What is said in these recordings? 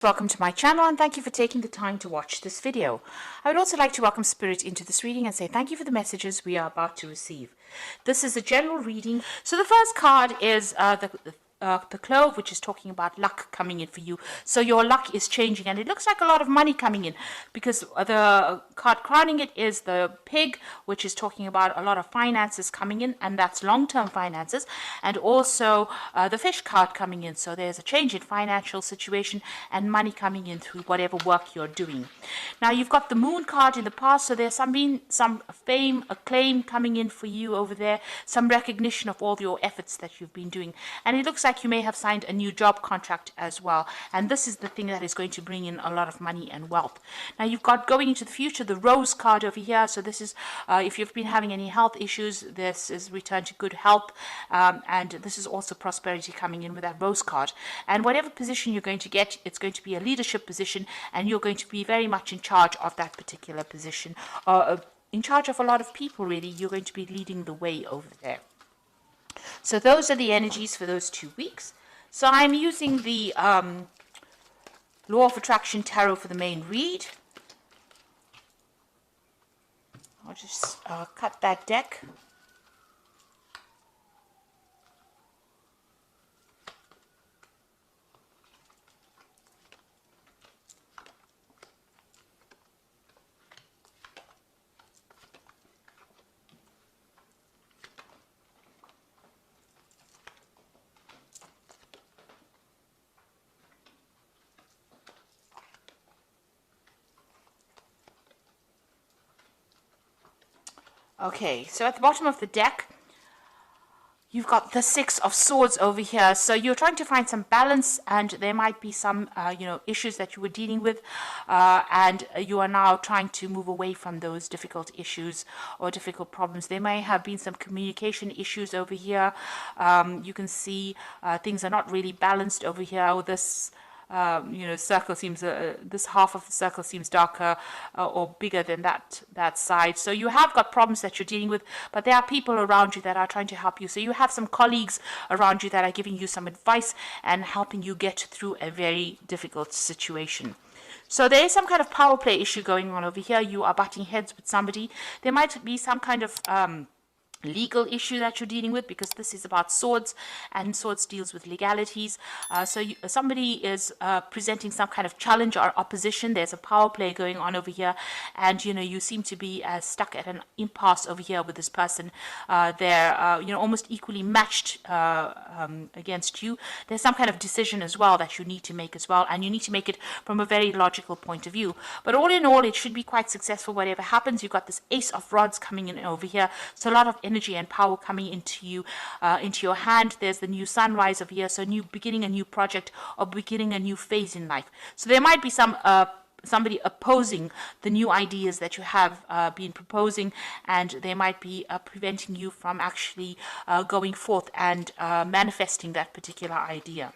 Welcome to my channel and thank you for taking the time to watch this video. I would also like to welcome Spirit into this reading and say thank you for the messages we are about to receive. This is a general reading. So the first card is the Clove, which is talking about luck coming in for you. So your luck is changing and it looks like a lot of money coming in, because the card crowning it is the Pig, which is talking about a lot of finances coming in, and that's long-term finances, and also the Fish card coming in. So there's a change in financial situation and money coming in through whatever work you're doing. Now you've got the Moon card in the past, so there's some fame, acclaim coming in for you over there, some recognition of all your efforts that you've been doing, and it looks like you may have signed a new job contract as well, and this is the thing that is going to bring in a lot of money and wealth. Now you've got, going into the future, the Rose card over here. So this is if you've been having any health issues, this is return to good health, and this is also prosperity coming in with that Rose card. And whatever position you're going to get, it's going to be a leadership position, and you're going to be very much in charge of that particular position, in charge of a lot of people. Really, you're going to be leading the way over there. So those are the energies for those 2 weeks. So I'm using the Law of Attraction Tarot for the main read. I'll just cut that deck. Okay, so at the bottom of the deck, you've got the Six of Swords over here. So you're trying to find some balance, and there might be some, issues that you were dealing with, and you are now trying to move away from those difficult issues or difficult problems. There may have been some communication issues over here. You can see things are not really balanced over here. This circle seems, this half of the circle seems darker or bigger than that side. So you have got problems that you're dealing with, but there are people around you that are trying to help you. So you have some colleagues around you that are giving you some advice and helping you get through a very difficult situation. So there is some kind of power play issue going on over here. You are butting heads with somebody. There might be some kind of legal issue that you're dealing with, because this is about swords, and swords deals with legalities. Somebody is presenting some kind of challenge or opposition. There's a power play going on over here, and you seem to be stuck at an impasse over here with this person. They're almost equally matched against you. There's some kind of decision as well that you need to make as well, and you need to make it from a very logical point of view. But all in all, it should be quite successful whatever happens. You've got this Ace of Rods coming in over here, so a lot of energy and power coming into you, into your hand. There's the new sunrise over here, so beginning a new project or beginning a new phase in life. So there might be somebody opposing the new ideas that you have been proposing, and they might be preventing you from actually going forth and manifesting that particular idea.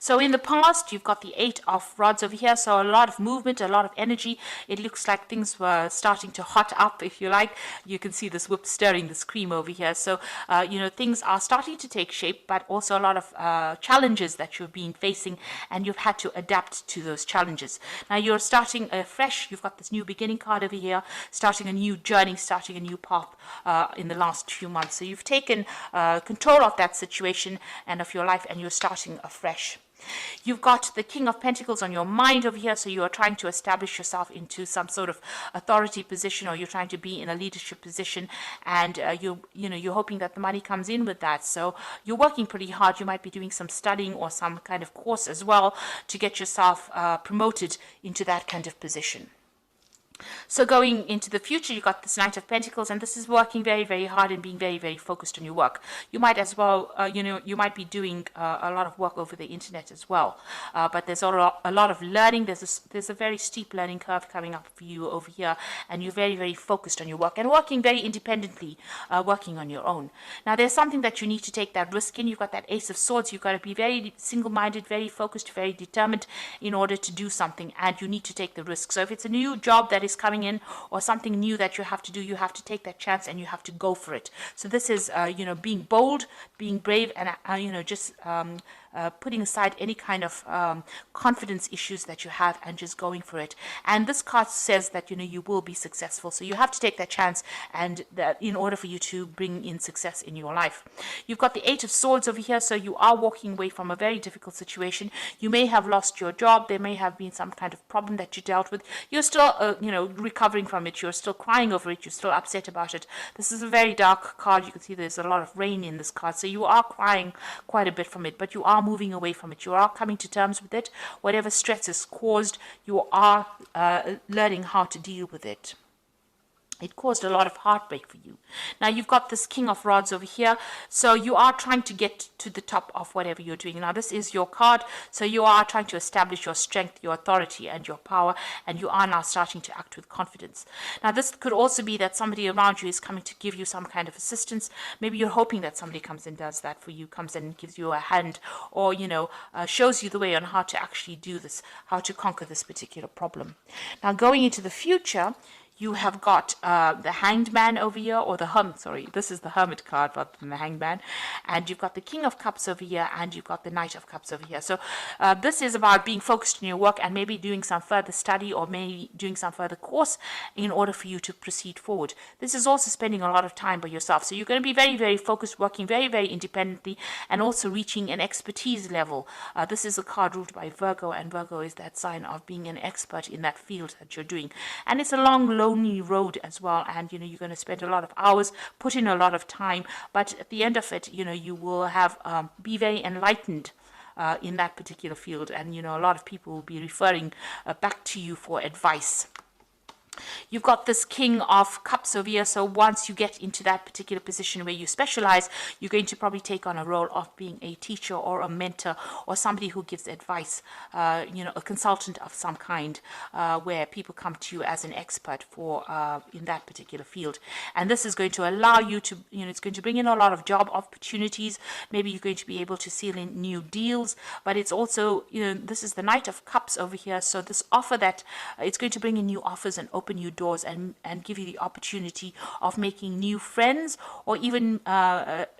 So in the past, you've got the Eight of Rods over here, so a lot of movement, a lot of energy. It looks like things were starting to hot up, if you like. You can see this whip stirring this cream over here. So, things are starting to take shape, but also a lot of challenges that you've been facing, and you've had to adapt to those challenges. Now you're starting fresh. You've got this new beginning card over here, starting a new journey, starting a new path in the last few months. So you've taken control of that situation and of your life, and you're starting afresh. You've got the King of Pentacles on your mind over here, so you are trying to establish yourself into some sort of authority position, or you're trying to be in a leadership position, and you're hoping that the money comes in with that. So you're working pretty hard. You might be doing some studying or some kind of course as well to get yourself promoted into that kind of position. So going into the future, you've got this Knight of Pentacles, and this is working very, very hard and being very, very focused on your work. You might as well, you might be doing a lot of work over the internet as well. But there's a lot of learning. There's a very steep learning curve coming up for you over here, and you're very, very focused on your work and working very independently, working on your own. Now, there's something that you need to take that risk in. You've got that Ace of Swords. You've got to be very single-minded, very focused, very determined in order to do something, and you need to take the risk. So if it's a new job that is coming in, or something new that you have to do, you have to take that chance and you have to go for it. So this is being bold, being brave, and just putting aside any kind of confidence issues that you have and just going for it. And this card says that, you will be successful. So you have to take that chance, and that in order for you to bring in success in your life. You've got the Eight of Swords over here. So you are walking away from a very difficult situation. You may have lost your job. There may have been some kind of problem that you dealt with. You're still, recovering from it. You're still crying over it. You're still upset about it. This is a very dark card. You can see there's a lot of rain in this card. So you are crying quite a bit from it, but you are moving away from it. You are coming to terms with it. Whatever stress is caused, you are learning how to deal with it. It caused a lot of heartbreak for you. Now you've got this King of Rods over here. So you are trying to get to the top of whatever you're doing. Now this is your card. So you are trying to establish your strength, your authority, and your power. And you are now starting to act with confidence. Now this could also be that somebody around you is coming to give you some kind of assistance. Maybe you're hoping that somebody comes and does that for you, comes in and gives you a hand, or, shows you the way on how to actually do this, how to conquer this particular problem. Now going into the future, you have got the Hanged Man over here, or this is the Hermit card rather than the Hanged Man. And you've got the King of Cups over here, and you've got the Knight of Cups over here. So this is about being focused in your work and maybe doing some further study or maybe doing some further course in order for you to proceed forward. This is also spending a lot of time by yourself. So you're going to be very, very focused, working very, very independently, and also reaching an expertise level. This is a card ruled by Virgo, and Virgo is that sign of being an expert in that field that you're doing. And it's a long, lonely road as well, and you're going to spend a lot of hours, put in a lot of time, but at the end of it, you will have be very enlightened in that particular field, and a lot of people will be referring back to you for advice. You've got this King of Cups over here. So once you get into that particular position where you specialize, you're going to probably take on a role of being a teacher or a mentor or somebody who gives advice, a consultant of some kind, where people come to you as an expert for in that particular field. And this is going to allow you to, it's going to bring in a lot of job opportunities. Maybe you're going to be able to seal in new deals, but it's also, this is the Knight of Cups over here. So this offer that it's going to bring in new offers and open new doors and give you the opportunity of making new friends or even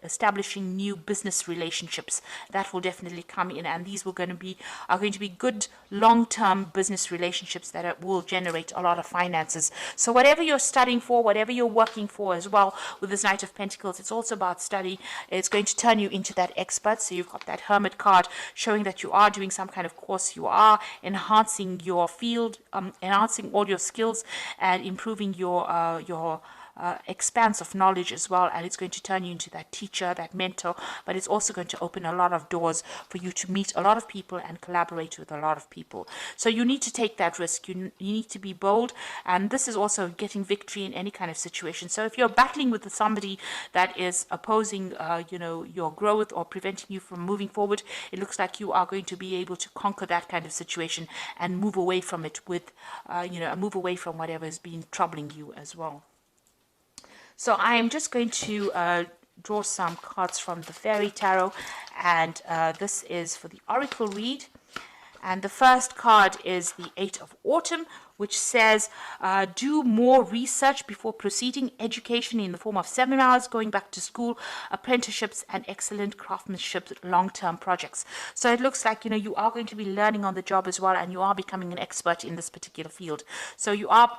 establishing new business relationships. That will definitely come in, and these are going to be good long-term business relationships that will generate a lot of finances. So whatever you're studying for, whatever you're working for as well, with this Knight of Pentacles, it's also about study. It's going to turn you into that expert. So you've got that Hermit card showing that you are doing some kind of course, you are enhancing your field, enhancing all your skills and improving your expanse of knowledge as well, and it's going to turn you into that teacher, that mentor, but it's also going to open a lot of doors for you to meet a lot of people and collaborate with a lot of people. So you need to take that risk. You need to be bold, and this is also getting victory in any kind of situation. So if you're battling with somebody that is opposing your growth or preventing you from moving forward, it looks like you are going to be able to conquer that kind of situation and move away from it with move away from whatever has been troubling you as well. So I am just going to draw some cards from the Fairy Tarot, and this is for the Oracle read. And the first card is the Eight of Autumn, which says, do more research before proceeding. Education in the form of seminars, going back to school, apprenticeships, and excellent craftsmanship long-term projects. So it looks like, you are going to be learning on the job as well, and you are becoming an expert in this particular field. So you are,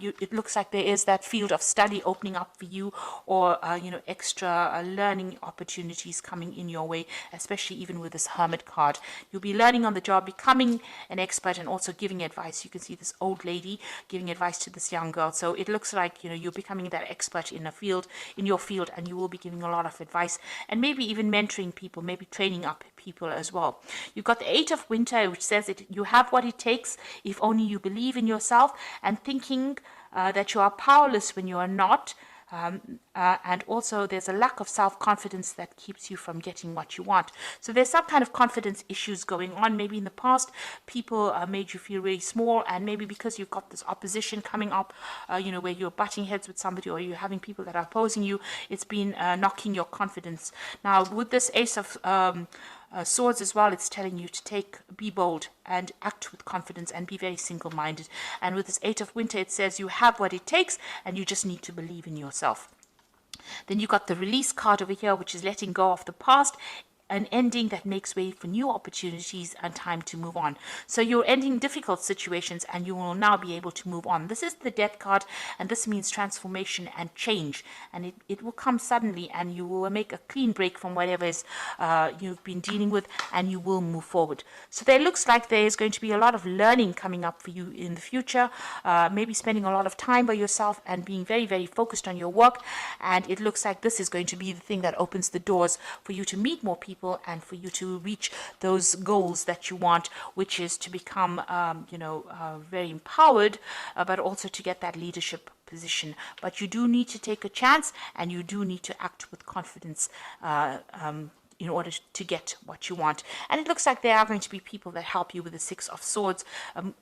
it looks like there is that field of study opening up for you, or, extra learning opportunities coming in your way, especially even with this Hermit card. You'll be learning on the job, becoming an expert, and also giving advice. You can see this old lady giving advice to this young girl. So it looks like you're becoming that expert in your field, and you will be giving a lot of advice and maybe even mentoring people, maybe training up people as well. You've got the Eight of Winter, which says that you have what it takes if only you believe in yourself, and thinking that you are powerless when you are not. And also there's a lack of self-confidence that keeps you from getting what you want. So there's some kind of confidence issues going on. Maybe in the past people made you feel really small, and maybe because you've got this opposition coming up, where you're butting heads with somebody, or you're having people that are opposing you, it's been knocking your confidence. Now with this Ace of Swords as well, it's telling you to be bold and act with confidence and be very single-minded. And with this Eight of Winter, it says you have what it takes and you just need to believe in yourself. Then you got the Release card over here, which is letting go of the past. an ending that makes way for new opportunities and time to move on. So you're ending difficult situations and you will now be able to move on. This is the Death card, and this means transformation and change. And it will come suddenly, and you will make a clean break from whatever is you've been dealing with, and you will move forward. So there looks like there is going to be a lot of learning coming up for you in the future, maybe spending a lot of time by yourself and being very, very focused on your work. And it looks like this is going to be the thing that opens the doors for you to meet more people and for you to reach those goals that you want, which is to become, very empowered, but also to get that leadership position. But you do need to take a chance, and you do need to act with confidence in order to get what you want. And it looks like there are going to be people that help you with the Six of Swords.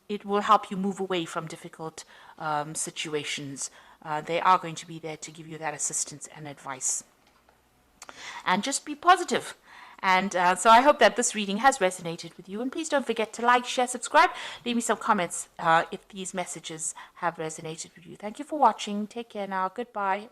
It will help you move away from difficult situations. They are going to be there to give you that assistance and advice. And just be positive. And so I hope that this reading has resonated with you. And please don't forget to like, share, subscribe. Leave me some comments if these messages have resonated with you. Thank you for watching. Take care now. Goodbye.